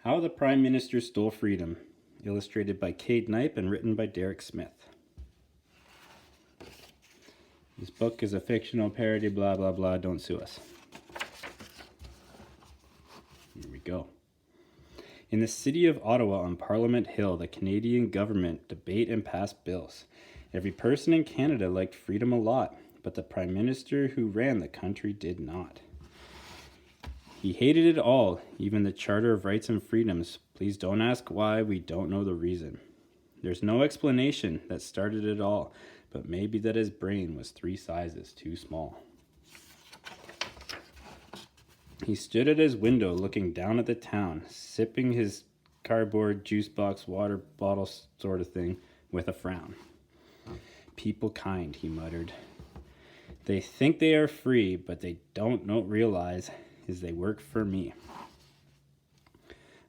How the Prime Minister Stole Freedom, illustrated by Kaede Knipe and written by Derek Smith. This book is a fictional parody, blah, blah, blah, don't sue us. Here we go. In the city of Ottawa on Parliament Hill, the Canadian government debate and pass bills. Every person in Canada liked freedom a lot, but the Prime Minister who ran the country did not. He hated it all, even the Charter of Rights and Freedoms. Please don't ask why, we don't know the reason. There's no explanation that started it all, but maybe that his brain was 3 sizes too small. He stood at his window looking down at the town, sipping his cardboard juice box water bottle sort of thing with a frown. People kind, he muttered. They think they are free, but they don't realize is they work for me.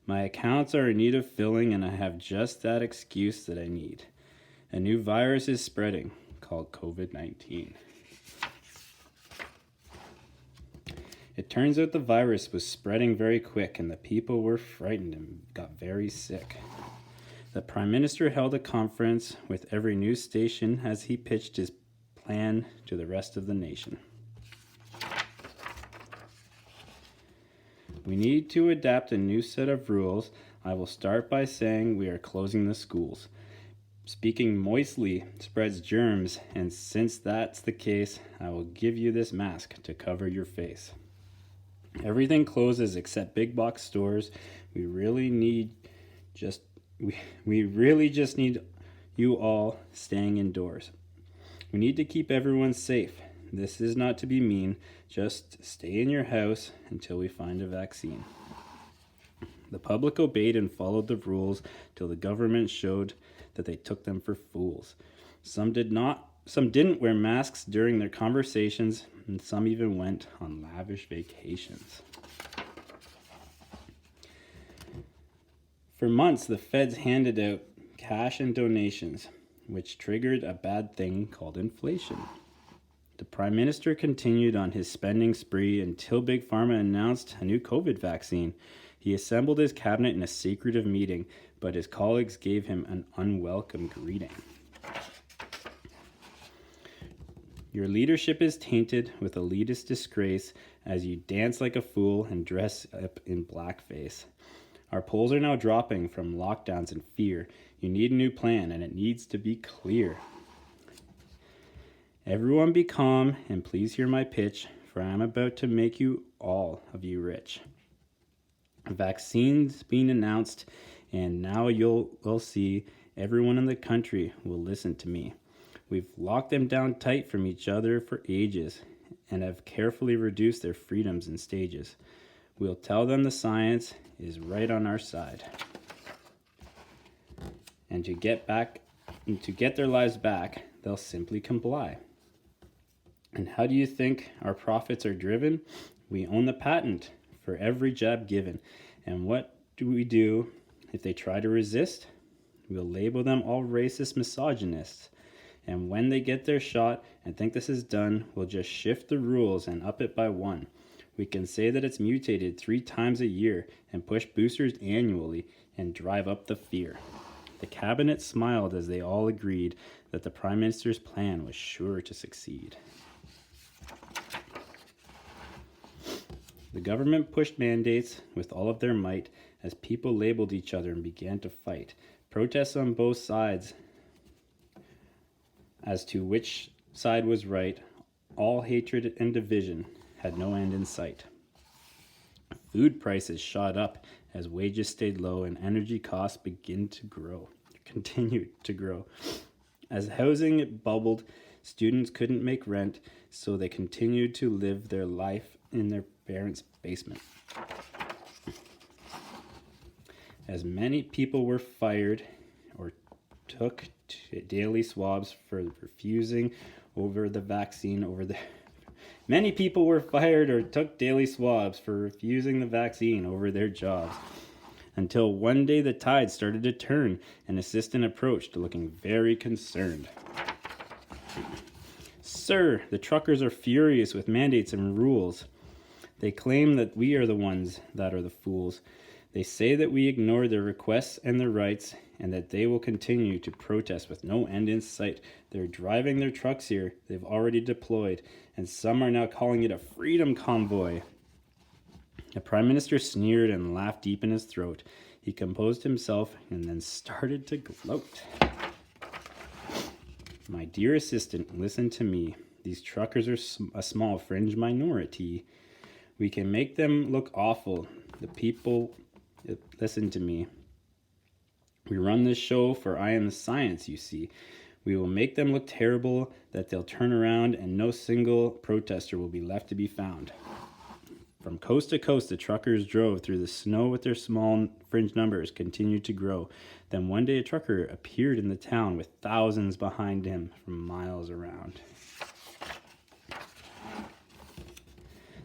My accounts are in need of filling, and I have just that excuse that I need. A new virus is spreading, called COVID-19. It turns out the virus was spreading very quick, and the people were frightened and got very sick. The Prime Minister held a conference with every news station as he pitched his plan to the rest of the nation. We need to adapt a new set of rules. I will start by saying we are closing the schools. Speaking moistly spreads germs, and since that's the case, I will give you this mask to cover your face. Everything closes except big box stores. We really just need you all staying indoors. We need to keep everyone safe. This is not to be mean. Just stay in your house until we find a vaccine. The public obeyed and followed the rules till the government showed that they took them for fools. Some didn't wear masks during their conversations, and some even went on lavish vacations. For months, the feds handed out cash and donations, which triggered a bad thing called inflation. The Prime Minister continued on his spending spree until Big Pharma announced a new COVID vaccine. He assembled his cabinet in a secretive meeting, but his colleagues gave him an unwelcome greeting. Your leadership is tainted with elitist disgrace as you dance like a fool and dress up in blackface. Our polls are now dropping from lockdowns and fear. You need a new plan, and it needs to be clear. Everyone be calm, and please hear my pitch, for I am about to make all of you rich. Vaccines being announced, and now you'll see everyone in the country will listen to me. We've locked them down tight from each other for ages, and have carefully reduced their freedoms in stages. We'll tell them the science is right on our side. And to get their lives back, they'll simply comply. And how do you think our profits are driven? We own the patent for every jab given. And what do we do if they try to resist? We'll label them all racist misogynists. And when they get their shot and think this is done, we'll just shift the rules and up it by 1. We can say that it's mutated 3 times a year and push boosters annually and drive up the fear. The cabinet smiled as they all agreed that the Prime Minister's plan was sure to succeed. The government pushed mandates with all of their might as people labeled each other and began to fight. Protests on both sides as to which side was right. All hatred and division had no end in sight. Food prices shot up as wages stayed low and energy costs continued to grow. As housing bubbled, students couldn't make rent, so they continued to live their life in their parents' basement. As many people were fired or took daily swabs for refusing the vaccine over their jobs. Until one day the tide started to turn, an assistant approached looking very concerned. Sir, the truckers are furious with mandates and rules. They claim that we are the ones that are the fools. They say that we ignore their requests and their rights, and that they will continue to protest with no end in sight. They're driving their trucks here. They've already deployed, and some are now calling it a freedom convoy. The Prime Minister sneered and laughed deep in his throat. He composed himself and then started to gloat. My dear assistant, listen to me. These truckers are a small fringe minority. We can make them look awful. The people, listen to me. We run this show for I Am the Science, you see. We will make them look terrible, that they'll turn around and no single protester will be left to be found. From coast to coast, the truckers drove through the snow with their small fringe numbers continued to grow. Then one day a trucker appeared in the town with thousands behind him from miles around.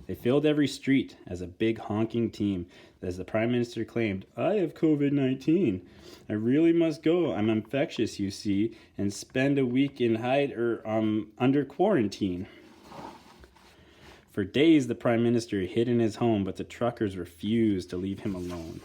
They filled every street as a big honking team. As the Prime Minister claimed, I have COVID-19. I really must go. I'm infectious, you see, and spend a week in under quarantine. For days, the Prime Minister hid in his home, but the truckers refused to leave him alone.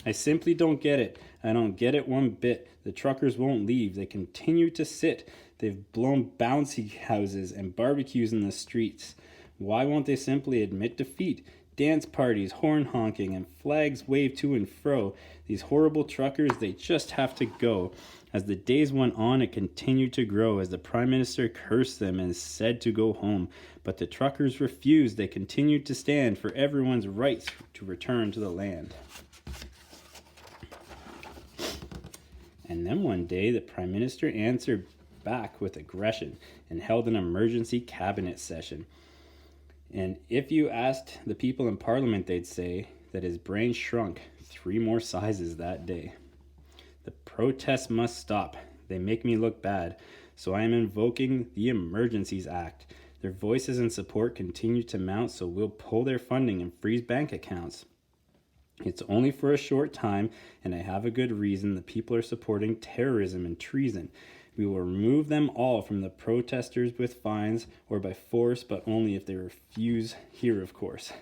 I simply don't get it. I don't get it one bit. The truckers won't leave. They continue to sit. They've blown bouncy houses and barbecues in the streets. Why won't they simply admit defeat? Dance parties, horn honking, and flags waved to and fro. These horrible truckers, they just have to go. As the days went on, it continued to grow as the Prime Minister cursed them and said to go home. But the truckers refused. They continued to stand for everyone's rights to return to the land. And then one day, the Prime Minister answered back with aggression and held an emergency cabinet session. And if you asked the people in Parliament, they'd say that his brain shrunk 3 more sizes that day. The protests must stop. They make me look bad. So I am invoking the Emergencies Act. Their voices and support continue to mount, so we'll pull their funding and freeze bank accounts. It's only for a short time, and I have a good reason. The people are supporting terrorism and treason. We will remove them all from the protesters with fines or by force, but only if they refuse here, of course.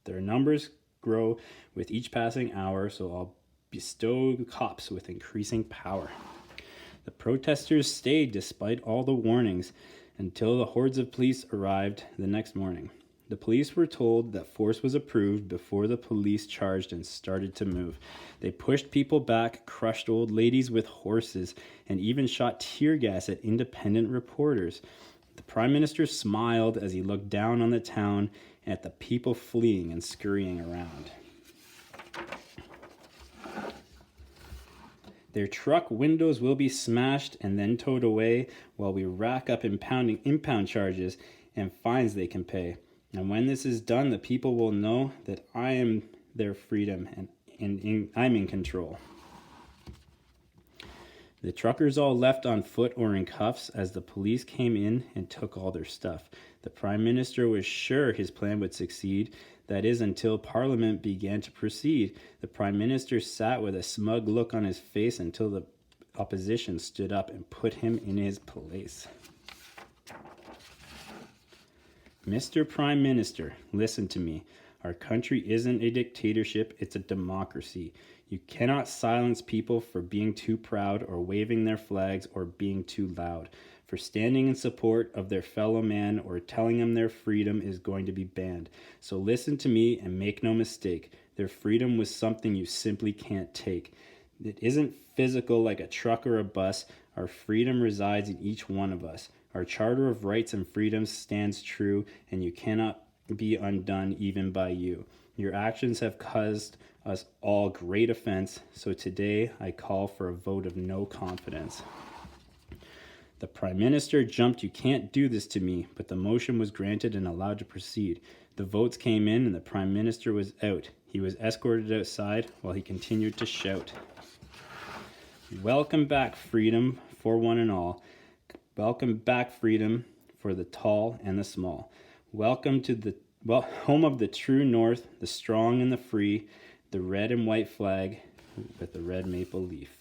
Their numbers grow with each passing hour, so I'll bestow cops with increasing power. The protesters stayed despite all the warnings until the hordes of police arrived the next morning. The police were told that force was approved before the police charged and started to move. They pushed people back, crushed old ladies with horses, and even shot tear gas at independent reporters. The Prime Minister smiled as he looked down on the town and at the people fleeing and scurrying around. Their truck windows will be smashed and then towed away while we rack up impound charges and fines they can pay. And when this is done, the people will know that I am their freedom and I'm in control. The truckers all left on foot or in cuffs as the police came in and took all their stuff. The Prime Minister was sure his plan would succeed. That is, until Parliament began to proceed. The Prime Minister sat with a smug look on his face until the opposition stood up and put him in his place. Mr. Prime Minister, listen to me. Our country isn't a dictatorship, it's a democracy. You cannot silence people for being too proud or waving their flags or being too loud, for standing in support of their fellow man or telling them their freedom is going to be banned. So listen to me and make no mistake. Their freedom was something you simply can't take. It isn't physical like a truck or a bus. Our freedom resides in each one of us. Our Charter of Rights and Freedoms stands true, and you cannot be undone even by you. Your actions have caused us all great offense, so today I call for a vote of no confidence. The Prime Minister jumped, "You can't do this to me," but the motion was granted and allowed to proceed. The votes came in and the Prime Minister was out. He was escorted outside while he continued to shout, "Welcome back, freedom, for one and all. Welcome back, freedom, for the tall and the small. Welcome to the home of the true North, the strong and the free, the red and white flag with the red maple leaf."